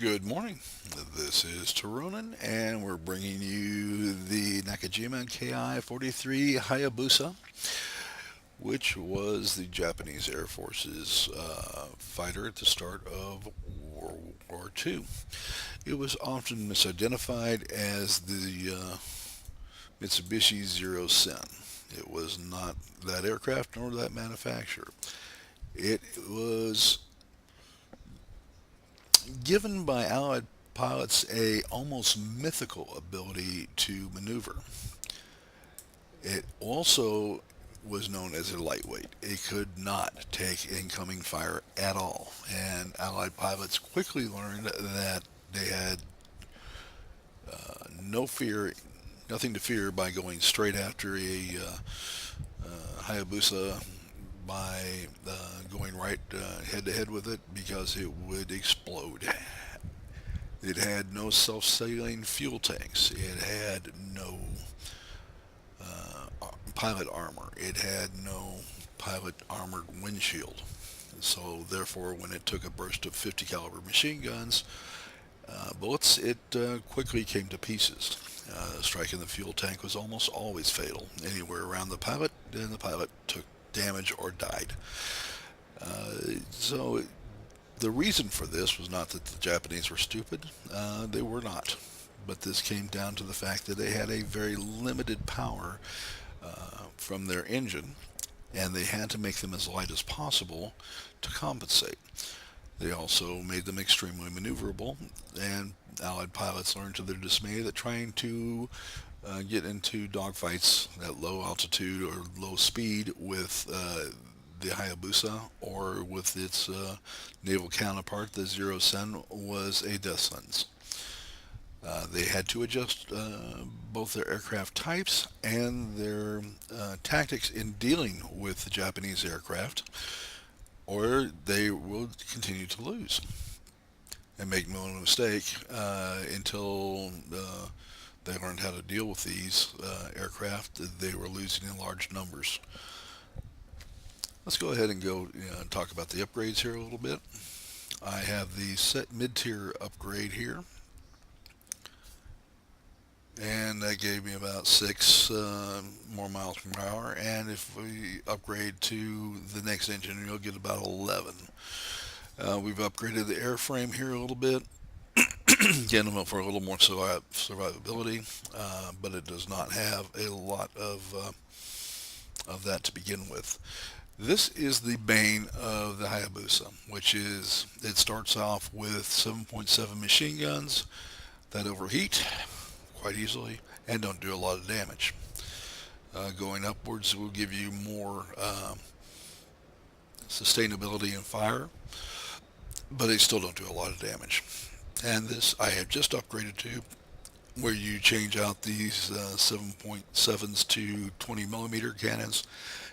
Good morning. This is Tironan, and we're bringing you the Nakajima Ki-43 Hayabusa, which was the Japanese Air Force's fighter at the start of World War II. It was often misidentified as the Mitsubishi Zero Sen. It was not that aircraft nor that manufacturer. It was given by Allied pilots a almost mythical ability to maneuver. It also was known as a lightweight. It could not take incoming fire at all, and Allied pilots quickly learned that they had no fear, nothing to fear by going straight after a Hayabusa by going right head to head with it because it would explode. It had no self-sealing fuel tanks. It had no pilot armor. It had no pilot armored windshield. So therefore, when it took a burst of 50 caliber machine guns, bullets, it quickly came to pieces. Striking the fuel tank was almost always fatal. Anywhere around the pilot, then the pilot took damage or died. So the reason for this was not that the Japanese were stupid. They were not. But this came down to the fact that they had a very limited power from their engine, and they had to make them as light as possible to compensate. They also made them extremely maneuverable, and Allied pilots learned to their dismay that trying to get into dogfights at low altitude or low speed with the Hayabusa or with its naval counterpart, the Zero Sen, was a death sentence. They had to adjust both their aircraft types and their tactics in dealing with the Japanese aircraft, or they will continue to lose. And make no mistake, until they learned how to deal with these aircraft, they were losing in large numbers. Let's go ahead and go talk about the upgrades here a little bit. I have the set mid-tier upgrade here, and that gave me about 6 more miles per hour. And if we upgrade to the next engine, you'll get about 11. We've upgraded the airframe here a little bit, getting them for a little more survivability, but it does not have a lot of that to begin with. This is the bane of the Hayabusa, which is it starts off with 7.7 machine guns that overheat quite easily and don't do a lot of damage. Going upwards will give you more sustainability in fire, but they still don't do a lot of damage. And this I have just upgraded to where you change out these 7.7s to 20 millimeter cannons,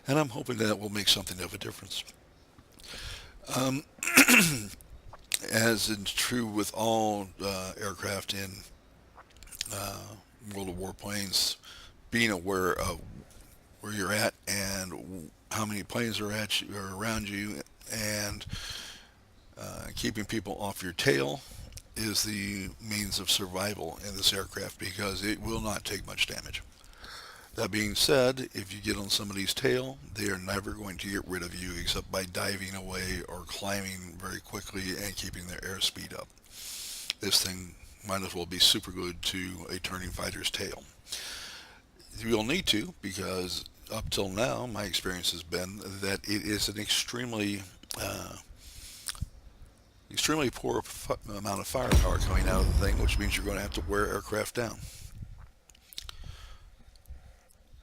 and I'm hoping that will make something of a difference. Um, as is true with all aircraft in uh, World of Warplanes, being aware of where you're at and how many planes are at you or around you, and keeping people off your tail is the means of survival in this aircraft because it will not take much damage. That being said, if you get on somebody's tail, they are never going to get rid of you except by diving away or climbing very quickly and keeping their airspeed up. This thing might as well be super good to a turning fighter's tail. You'll need to because up till now, my experience has been that it is an extremely poor amount of firepower coming out of the thing, which means you're going to have to wear aircraft down.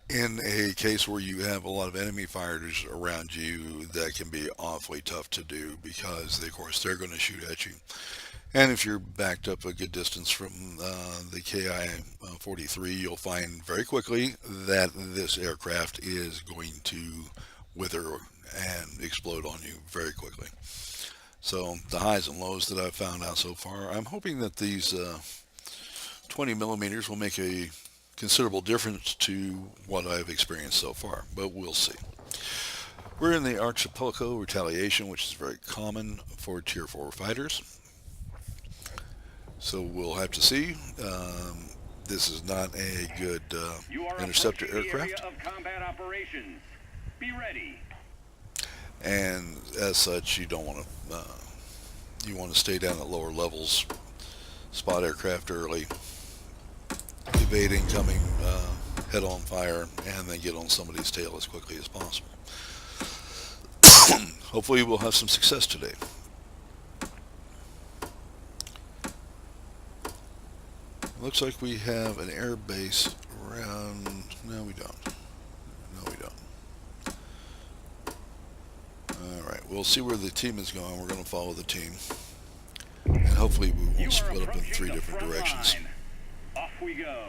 In a case where you have a lot of enemy fighters around you, that can be awfully tough to do because, of course, they're going to shoot at you. And if you're backed up a good distance from the Ki-43, you'll find very quickly that this aircraft is going to wither and explode on you very quickly. So the highs and lows that I've found out so far, I'm hoping that these 20 millimeters will make a considerable difference to what I've experienced so far, but we'll see. We're in the Archipelago retaliation, which is very common for Tier 4 fighters. So we'll have to see. This is not a good You are interceptor approaching the area aircraft, of combat operations. Be ready. and as such, you don't want to. You want to stay down at lower levels, spot aircraft early, evade incoming head-on fire, and then get on somebody's tail as quickly as possible. Hopefully, we'll have some success today. Looks like we have an air base around. No, we don't. No, we don't. All right, we'll see where the team is going. We're going to follow the team, and hopefully, we You won't are split up in approaching three the different front directions. line. Off we go.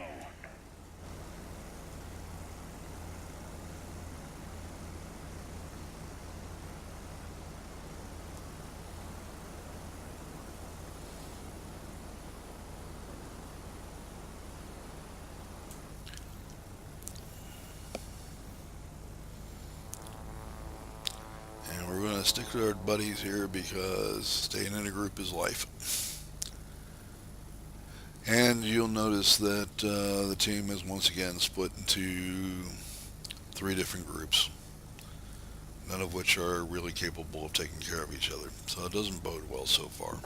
And we're going to stick to our buddies here because staying in a group is life. And you'll notice that the team is once again split into three different groups, none of which are really capable of taking care of each other. So it doesn't bode well so far.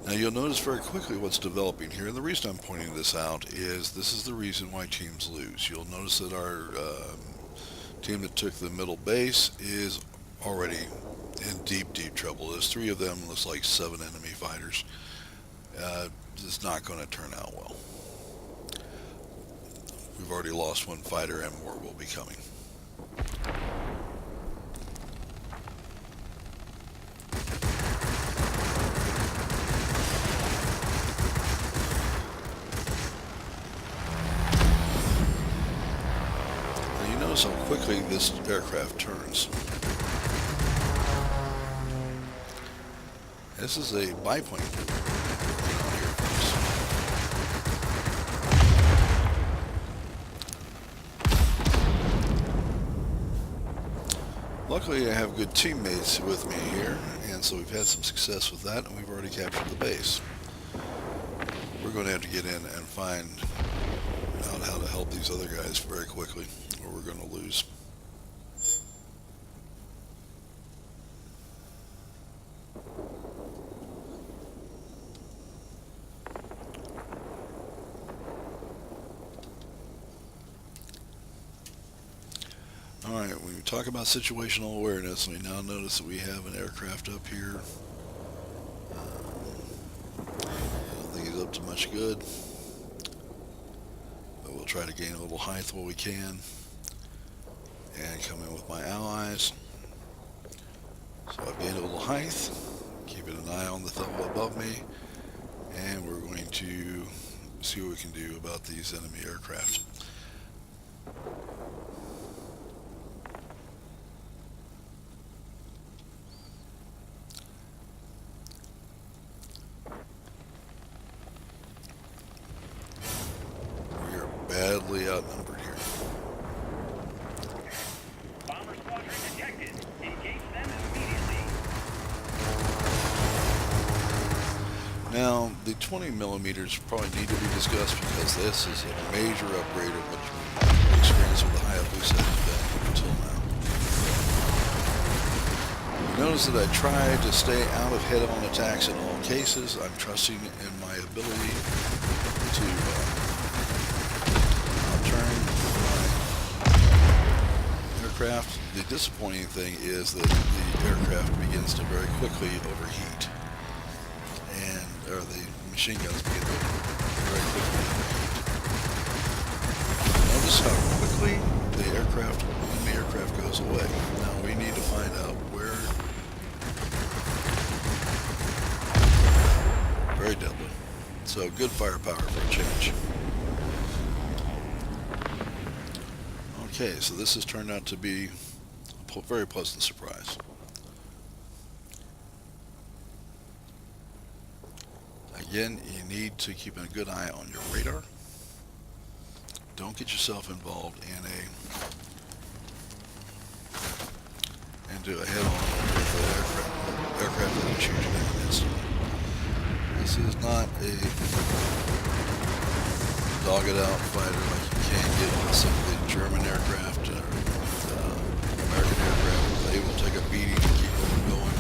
Now you'll notice very quickly what's developing here, and the reason I'm pointing this out is this is the reason why teams lose. You'll notice that our team that took the middle base is already in deep, deep trouble. There's three of them, looks like 7 enemy fighters. It's not going to turn out well. We've already lost one fighter and more will be coming. Now you notice how quickly this aircraft turns. This is a biplane. Luckily, I have good teammates with me here, and so we've had some success with that, and we've already captured the base. We're going to have to get in and find out how to help these other guys very quickly, or we're going to lose. Alright, when we talk about situational awareness, we now notice that we have an aircraft up here. I don't think he's up to much good, but we'll try to gain a little height while we can and come in with my allies. So I've gained a little height, keeping an eye on the level above me, and we're going to see what we can do about these enemy aircraft. We are badly outnumbered here. Bomber squadron detected. Engage them immediately. Now, the 20 millimeters probably need to be discussed because this is a major upgrade of what we experienced with the Hayabusa has been until now. You notice that I tried to stay out of head-on attacks in all cases. I'm trusting in my ability to turn my aircraft. The disappointing thing is that the aircraft begins to very quickly overheat, or the machine guns begin to very quickly overheat. Notice how quickly the enemy aircraft goes away. Now we need to find out where. Very deadly. So good firepower for a change. Okay, so this has turned out to be a very pleasant surprise. Again, you need to keep a good eye on your radar. Don't get yourself involved in into a head-on with an aircraft that'll shoot you down instantly. This is not a dog-it-out fighter like you can get with some of the German aircraft or American aircraft. They will take a beating and keep on going.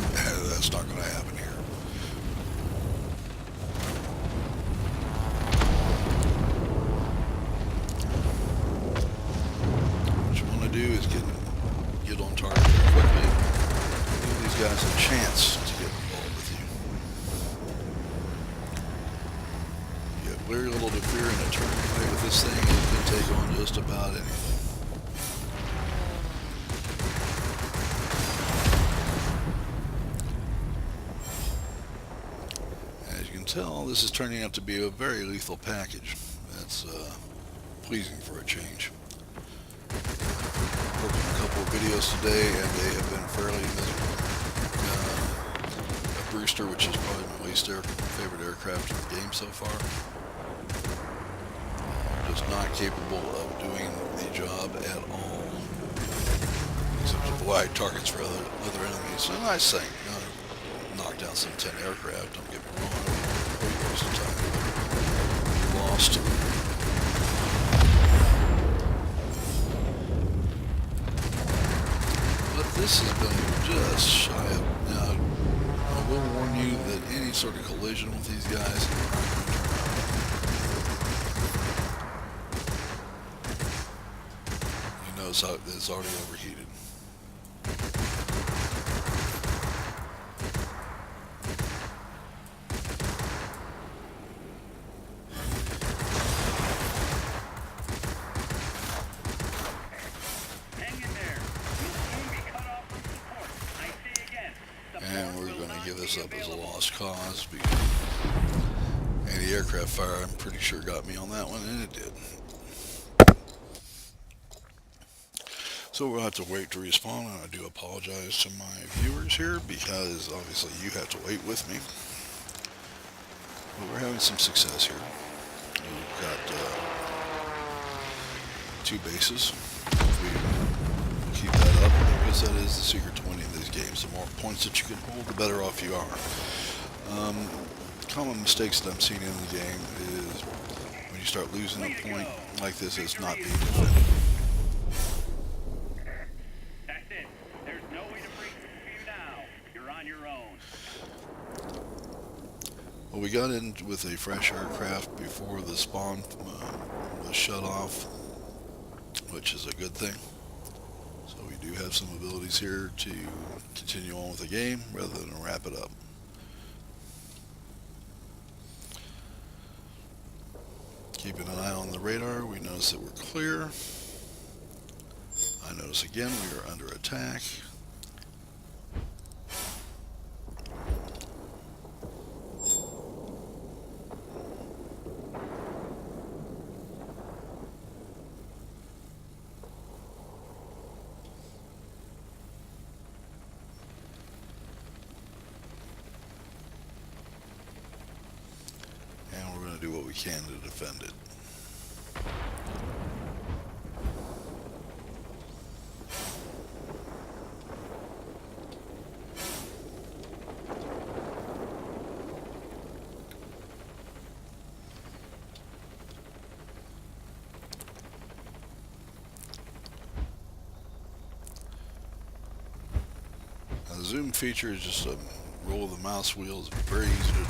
That's not going to happen here. What you want to do is get on target very quickly. Give these guys a chance to get involved with you. You have very little to fear in a turn fight with this thing. It can take on just about anything. As you can tell, this is turning out to be a very lethal package. That's pleasing for a change. Worked on a couple of videos today, and they have been fairly miserable. A Brewster, which is probably my least favorite aircraft in the game so far, just not capable of doing the job at all. Except to provide targets for other enemies. So nice thing. Knock down some 10 aircraft, don't get me wrong. Waste of time. You're lost. But this has been just shy of... Now, I will warn you that any sort of collision with these guys is not going to turn out. You notice how it's already overheated. And we're going to give this up as a lost cause because anti-aircraft fire, I'm pretty sure, got me on that one, and it did. So we'll have to wait to respawn, and I do apologize to my viewers here because obviously you have to wait with me. But we're having some success here. We've got 2 bases. If we keep that up, because that is the secret to winning these games. The more points that you can hold, the better off you are. Common mistakes that I'm seeing in the game is when you start losing a point like this, it's not being defended. That's it. There's no way to break through you now. You're on your own. Well, we got in with a fresh aircraft before the spawn was shut off, which is a good thing. So we do have some abilities here to continue on with the game rather than wrap it up. Keeping an eye on the radar, we notice that we're clear. I notice again we are under attack. And we're going to do what we can to defend it. Now, the zoom feature is just a roll of the mouse wheel. It's very easy to do.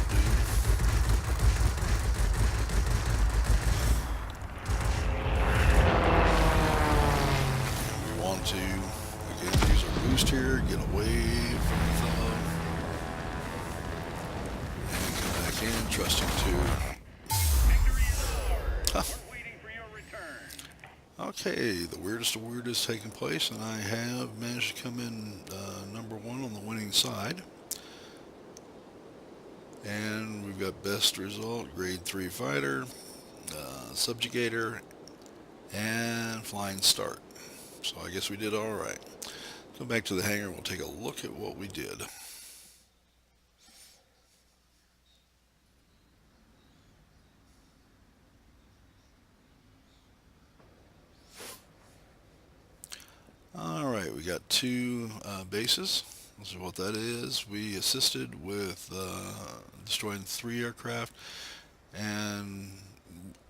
To again use our boost here, get away from the fellow, and come back in, trusting to. Victory is ours. We're waiting for your return. Okay, the weirdest of weird is taking place, and I have managed to come in number 1 on the winning side. And we've got best result, grade 3 fighter, subjugator, and flying start. So I guess we did all right. Go back to the hangar and we'll take a look at what we did. All right, we we got two bases. This is what that is. We assisted with destroying three aircraft, and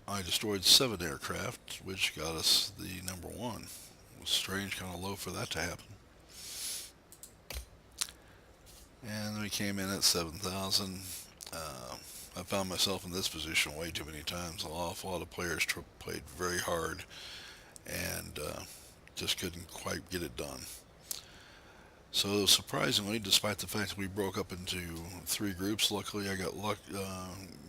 I destroyed seven aircraft, which got us the number one. It was strange, kind of low for that to happen. And we came in at 7,000. I found myself in this position way too many times. An awful lot of players played very hard and just couldn't quite get it done. So surprisingly, despite the fact that we broke up into three groups, luckily I got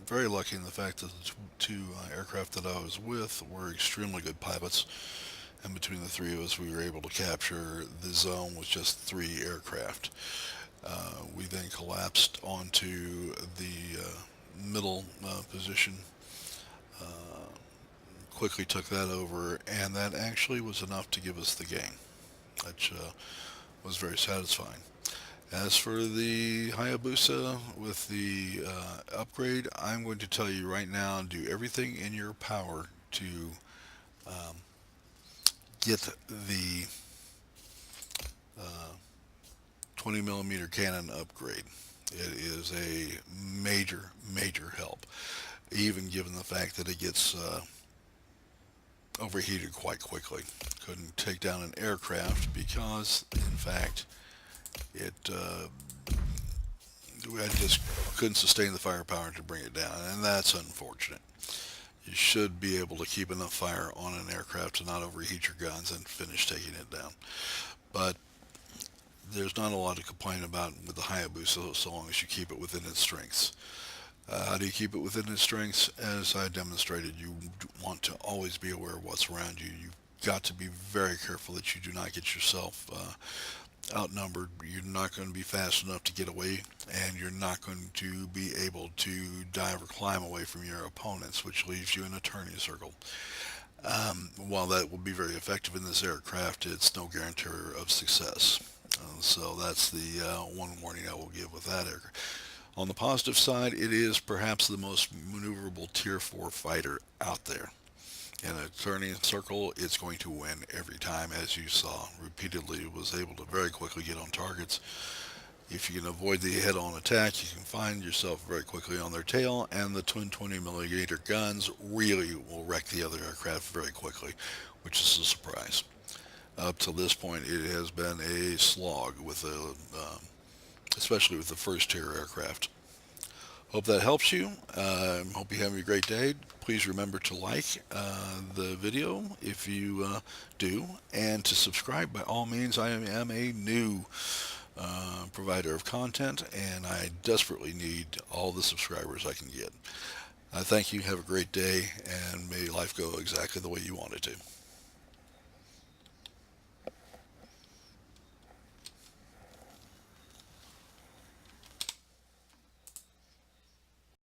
very lucky in the fact that the two aircraft that I was with were extremely good pilots, and between the three of us, we were able to capture the zone with just three aircraft. We then collapsed onto the middle position, quickly took that over, and that actually was enough to give us the game, which was very satisfying. As for the Hayabusa with the upgrade, I'm going to tell you right now, do everything in your power to um, get the 20 millimeter cannon upgrade. It is a major, major help, even given the fact that it gets overheated quite quickly. Couldn't take down an aircraft because, in fact, it I just couldn't sustain the firepower to bring it down, and that's unfortunate. You should be able to keep enough fire on an aircraft to not overheat your guns and finish taking it down. But there's not a lot to complain about with the Hayabusa so long as you keep it within its strengths. How do you keep it within its strengths? As I demonstrated, you want to always be aware of what's around you. You've got to be very careful that you do not get yourself outnumbered. You're not going to be fast enough to get away, and you're not going to be able to dive or climb away from your opponents, which leaves you in a turning circle. While that will be very effective in this aircraft, it's no guarantor of success. So that's the one warning I will give with that aircraft. On the positive side, it is perhaps the most maneuverable Tier 4 fighter out there. In a turning circle, it's going to win every time, as you saw repeatedly. It was able to very quickly get on targets. If you can avoid the head-on attack, you can find yourself very quickly on their tail, and the twin 20 millimeter guns really will wreck the other aircraft very quickly, which is a surprise. Up to this point, it has been a slog with especially with the first tier aircraft. Hope that helps you. Hope you have a great day. Please remember to like the video if you do, and to subscribe by all means. I am a new provider of content, and I desperately need all the subscribers I can get. Thank you. Have a great day, and may life go exactly the way you want it to.